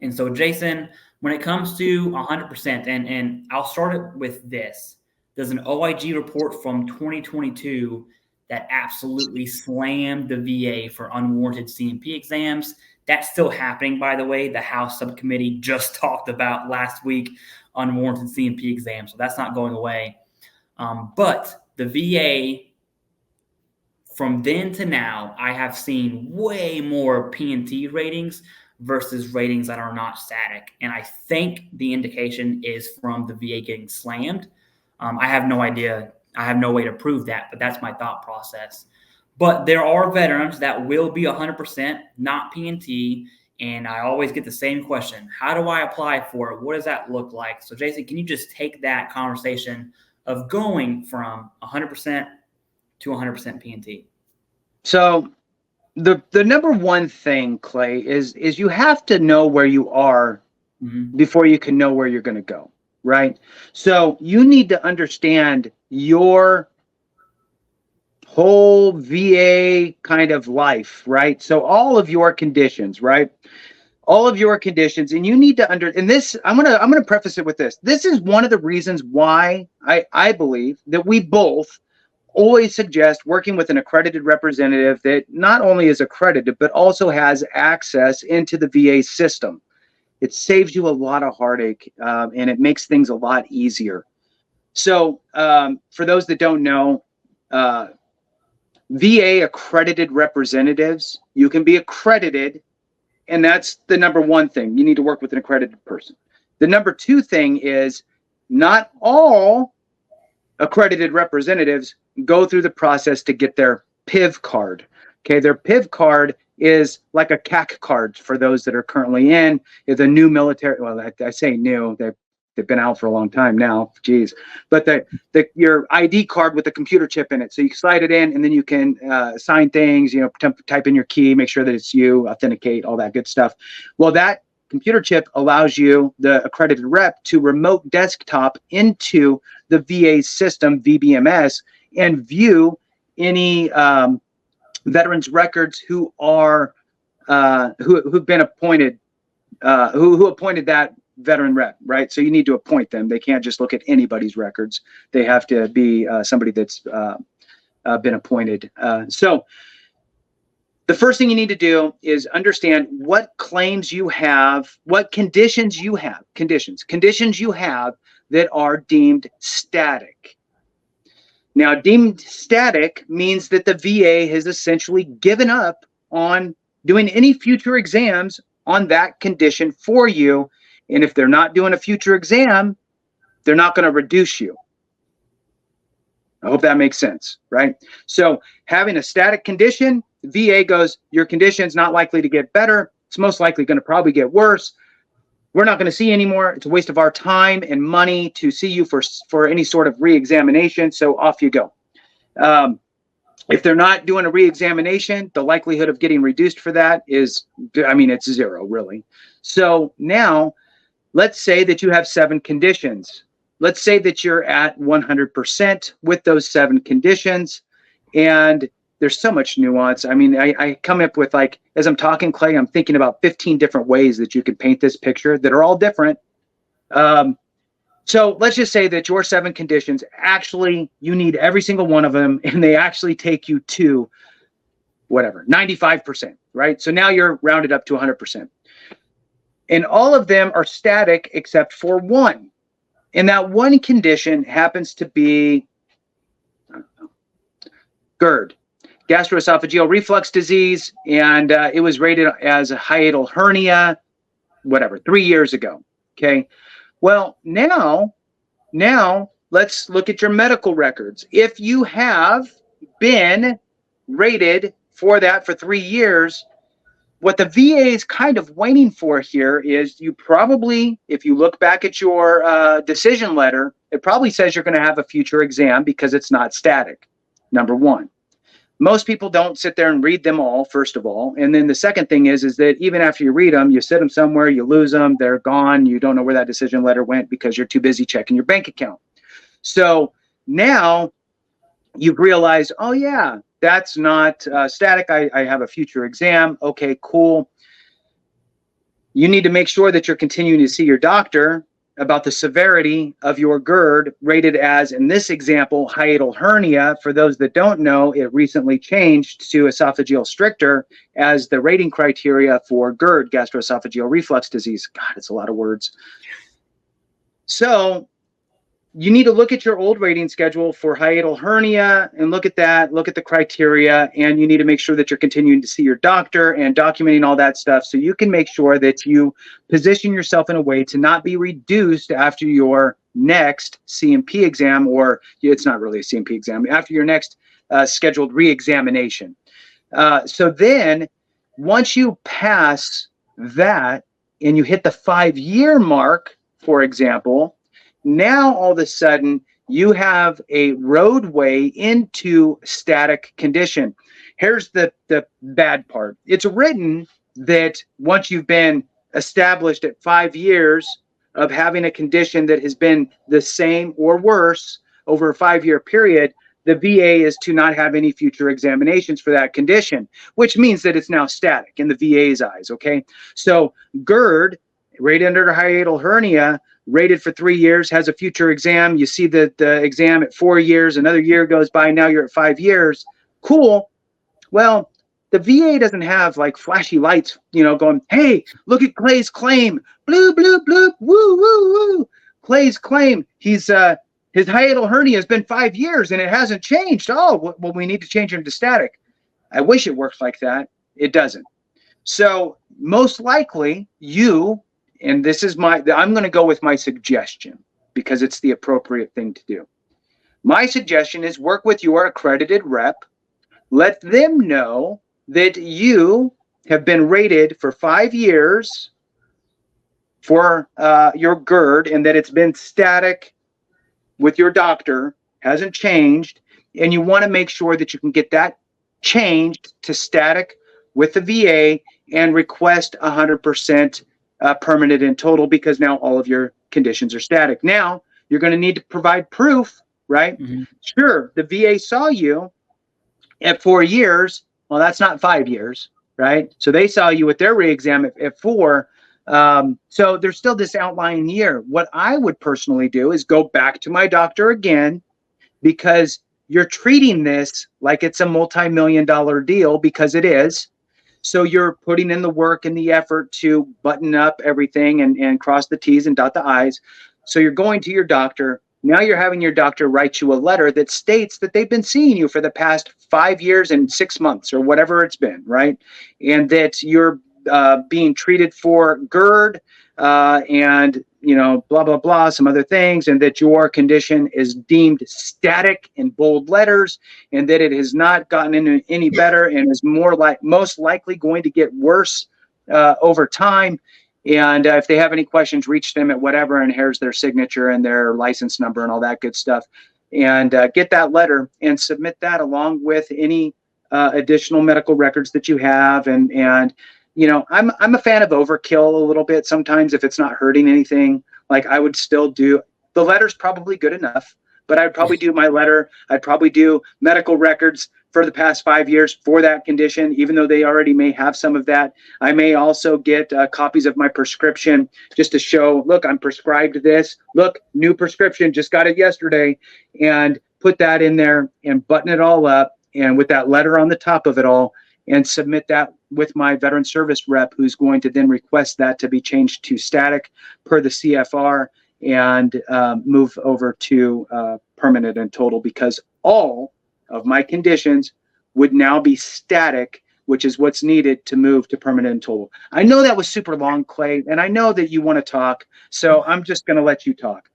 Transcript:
And so, Jason, when it comes to 100%, and I'll start it with this. There's an OIG report from 2022 that absolutely slammed the VA for unwarranted C&P exams. That's still happening, by the way. The House subcommittee just talked about last week unwarranted C&P exams, so that's not going away. But the VA, from then to now, I have seen way more P&T ratings versus ratings that are not static. And I think the indication is from the VA getting slammed. I have no idea. I have no way to prove that, but that's my thought process. But there are veterans that will be 100% not P&T, and I always get the same question. How do I apply for it? What does that look like? So, Jason, can you just take that conversation of going from 100% to 100% P&T? So the number one thing, Clay, is you have to know where you are before you can know where you're going to go, right? So you need to understand your whole VA kind of life, right? So all of your conditions, right? All of your conditions, and you need to and this, I'm gonna preface it with this. This is one of the reasons why I believe that we both always suggest working with an accredited representative that not only is accredited, but also has access into the VA system. It saves you a lot of heartache, and it makes things a lot easier. So for those that don't know, VA accredited representatives, you can be accredited, and that's the number one thing. You need to work with an accredited person. The number two thing is not all accredited representatives go through the process to get their PIV card. Okay, their PIV card is like a CAC card for those that are currently in. It's a new military, well, I say new, they've been out for a long time now, geez. But your ID card with a computer chip in it. So you slide it in, and then you can sign things, you know, type in your key, make sure that it's you, authenticate, all that good stuff. Well, that computer chip allows you, the accredited rep, to remote desktop into the VA system, VBMS, and view any veterans records who are who've been appointed, who appointed that veteran rep, right? So you need to appoint them. They can't just look at anybody's records. They have to be somebody that's been appointed. So the first thing you need to do is understand what claims you have, what conditions you have, conditions you have that are deemed static. Now, deemed static means that the VA has essentially given up on doing any future exams on that condition for you. And if they're not doing a future exam, they're not going to reduce you. I hope that makes sense, right? So having a static condition, VA goes, your condition's not likely to get better. It's most likely going to probably get worse. We're not going to see anymore. It's a waste of our time and money to see you for any sort of re-examination. So off you go. If they're not doing a re-examination, the likelihood of getting reduced for that is, I mean, it's zero, really. So now, let's say that you have 7 conditions. Let's say that you're at 100% with those 7 conditions, and there's so much nuance. I mean, I come up with, like, as I'm talking, Clay, I'm thinking about 15 different ways that you could paint this picture that are all different. So let's just say that your 7 conditions, actually, you need every single one of them, and they actually take you to whatever, 95%, right? So now you're rounded up to 100%. And all of them are static except for one. And that one condition happens to be, I don't know, GERD, gastroesophageal reflux disease, and it was rated as a hiatal hernia, whatever, 3 years ago. Okay. Well, now let's look at your medical records. If you have been rated for that for 3 years, what the VA is kind of waiting for here is you probably, if you look back at your decision letter, it probably says you're going to have a future exam because it's not static, number one. Most people don't sit there and read them all, first of all. And then the second thing is that even after you read them, you sit them somewhere, you lose them, they're gone. You don't know where that decision letter went because you're too busy checking your bank account. So now you've realized, oh yeah, that's not static. I have a future exam. Okay, cool. you need to make sure that you're continuing to see your doctor about the severity of your GERD, rated as, in this example, hiatal hernia. For those that don't know, it recently changed to esophageal stricture as the rating criteria for GERD, gastroesophageal reflux disease. God, it's a lot of words. So you need to look at your old rating schedule for hiatal hernia and look at that, look at the criteria, and you need to make sure that you're continuing to see your doctor and documenting all that stuff so you can make sure that you position yourself in a way to not be reduced after your next CMP exam, or it's not really a CMP exam, after your next scheduled re-examination. So then once you pass that and you hit the 5-year mark, for example, now all of a sudden you have a roadway into static condition. Here's the bad part. It's written that once you've been established at 5 years of having a condition that has been the same or worse over a 5-year period, the VA is to not have any future examinations for that condition, which means that it's now static in the VA's eyes, okay? So GERD, rated under hiatal hernia, rated for 3 years, has a future exam. You see the exam at 4 years, another year goes by, now you're at 5 years. Cool. Well, the VA doesn't have like flashy lights, you know, going, hey, look at Clay's claim. Bloop, bloop, bloop, woo, woo, woo. Clay's claim, his hiatal hernia has been 5 years and it hasn't changed. Oh, well, we need to change him to static. I wish it worked like that. It doesn't. So most likely you, and this is I'm going to go with my suggestion because it's the appropriate thing to do. My suggestion is work with your accredited rep. Let them know that you have been rated for 5 years for your GERD and that it's been static with your doctor, hasn't changed, and you want to make sure that you can get that changed to static with the VA and request 100% permanent in total, because now all of your conditions are static. Now you're going to need to provide proof, right? Mm-hmm. Sure, the VA saw you at 4 years. Well, that's not 5 years, right? So they saw you at their re-exam at 4. So there's still this outlying year. What I would personally do is go back to my doctor again, because you're treating this like it's a multi-million-dollar deal, because it is. So you're putting in the work and the effort to button up everything and cross the T's and dot the I's. So you're going to your doctor. Now you're having your doctor write you a letter that states that they've been seeing you for the past 5 years and 6 months or whatever it's been, right? And that you're being treated for GERD and, you know, blah, blah, blah, some other things, and that your condition is deemed static in bold letters, and that it has not gotten any better and is most likely going to get worse over time. And if they have any questions, reach them at whatever, and here's their signature and their license number and all that good stuff. And get that letter and submit that along with any additional medical records that you have. And you know, I'm a fan of overkill a little bit sometimes if it's not hurting anything. Like, I would still do, the letter's probably good enough, but I'd probably do my letter. I'd probably do medical records for the past 5 years for that condition, even though they already may have some of that. I may also get copies of my prescription just to show, look, I'm prescribed this. Look, new prescription, just got it yesterday, and put that in there and button it all up, and with that letter on the top of it all, and submit that with my veteran service rep, who's going to then request that to be changed to static per the CFR and move over to permanent and total, because all of my conditions would now be static, which is what's needed to move to permanent and total. I know that was super long, Clay, and I know that you want to talk, so I'm just going to let you talk.